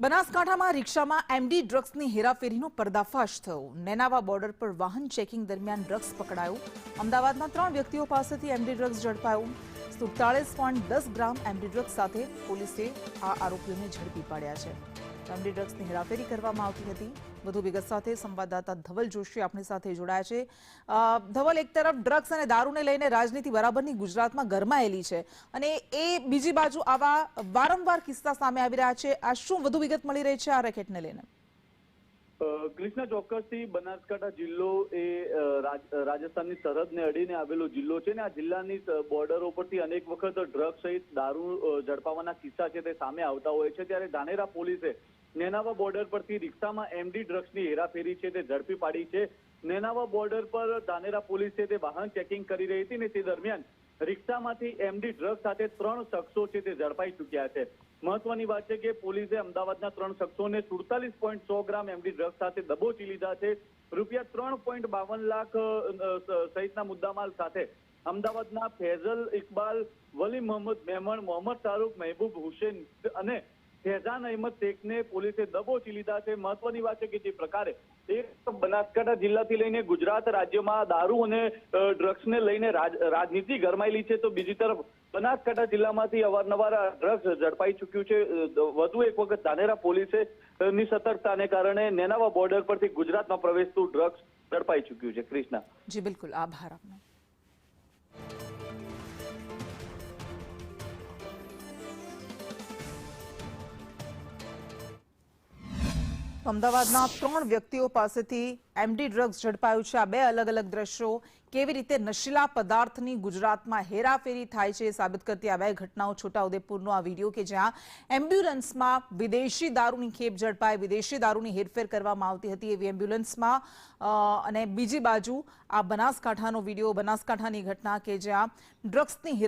બનાસકાંઠામાં રિક્ષામાં એમડી ડ્રગ્સની હેરાફેરીનો પર્દાફાશ થયો। નેનાવા બોર્ડર પર વાહન ચેકિંગ દરમિયાન ડ્રગ્સ પકડાયું। અમદાવાદના 3 વ્યક્તિઓ પાસેથી એમડી ડ્રગ્સ ઝડપાયું। 47.10 ગ્રામ એમડી ડ્રગ્સ સાથે પોલીસે આ આરોપીઓને ઝડપી પાડ્યા છે। એમડી ડ્રગ્સની હેરાફેરી કરવામાં આવતી હતી। વધુ વિગત સાથે સંવાદદાતા ધવલ જોશી આપણી સાથે જોડાયા છે। ધવલ, એક તરફ ડ્રગ્સ અને દારૂને લઈને રાજનીતિ બરાબરની ગુજરાતમાં ગરમાયેલી છે અને એ બીજી બાજુ આવા વારંવાર કિસ્સા સામે આવી રહ્યા છે। આ શું વધુ વિગત મળી રહી છે આ રેકેટને લઈને? કૃષ્ણા, ચોક્કસથી બનાસકાંઠા જિલ્લો એ રાજસ્થાનની સરહદને અડીને આવેલો જિલ્લો છે ને આ જિલ્લાની બોર્ડરો પરથી અનેક વખત ડ્રગ્સ સહિત દારૂ ઝડપાવાના કિસ્સા છે તે સામે આવતા હોય છે। ત્યારે ધાનેરા પોલીસે નેનાવા બોર્ડર પરથી રિક્ષામાં એમડી ડ્રગ્સની હેરાફેરી છે તે ઝડપી પાડી છે। નેનાવા બોર્ડર પર ધાનેરા પોલીસ છે તે વાહન ચેકિંગ કરી રહી હતી ને તે દરમિયાન રિક્ષામાંથી એમડી ડ્રગ્સ સાથે 3 શખ્સો છે તે ઝડપાઈ ચૂક્યા છે। મહત્વની વાત છે કે પોલીસે અમદાવાદના 3 શખ્સોને 47.100 ગ્રામ એમડી ડ્રગ્સ સાથે દબોચી લીધા છે। રૂપિયા 3.52 લાખ સહિતના મુદ્દામાલ સાથે અમદાવાદના ફેઝલ ઇકબાલ, વલી મોહમ્મદ મેમણ, મોહમ્મદ શાહરૂખ, મહેબૂબ હુસેન અને ફેઝાન અહેમદ શેખને પોલીસે દબોચી લીધા છે। મહત્વની વાત છે કે જે પ્રકારે એક બનાસકાંઠા જિલ્લાથી લઈને ગુજરાત રાજ્યમાં દારૂ અને ડ્રગ્સને લઈને રાજનીતિ ગરમાયેલી છે, તો બીજી તરફ બનાસકાંઠા જિલ્લામાંથી અવારનવાર ડ્રગ્સ ઝડપાઈ ચૂક્યું છે। વધુ એક વખત ધાનેરા પોલીસે ની સતર્કતાને કારણે નેનાવા બોર્ડર પરથી ગુજરાતમાં પ્રવેશતું ડ્રગ્સ ઝડપાઈ ચૂક્યું છે। કૃષ્ણા જી બિલકુલ, આભાર આપનો। અમદાવાદના 3 વ્યક્તિઓ પાસેથી એમડી ડ્રગ્સ ઝડપાયું છે। આ 2 અલગ અલગ દ્રશ્યો કેવી રીતે નશીલા પદાર્થની ગુજરાતમાં હેરાફેરી થાય છે સાબિત કરતી આ 2 ઘટનાઓ। છોટાઉદેપુરનો આ વિડીયો કે જ્યાં એમ્બ્યુલન્સમાં વિદેશી દારૂની ખેપ ઝડપાઈ, વિદેશી દારૂની હેરફેર કરવામાં આવતી હતી એવી એમ્બ્યુલન્સમાં, અને બીજી બાજુ આ બનાસકાંઠાનો વિડીયો, બનાસકાંઠાની ઘટના કે જ્યાં ડ્રગ્સની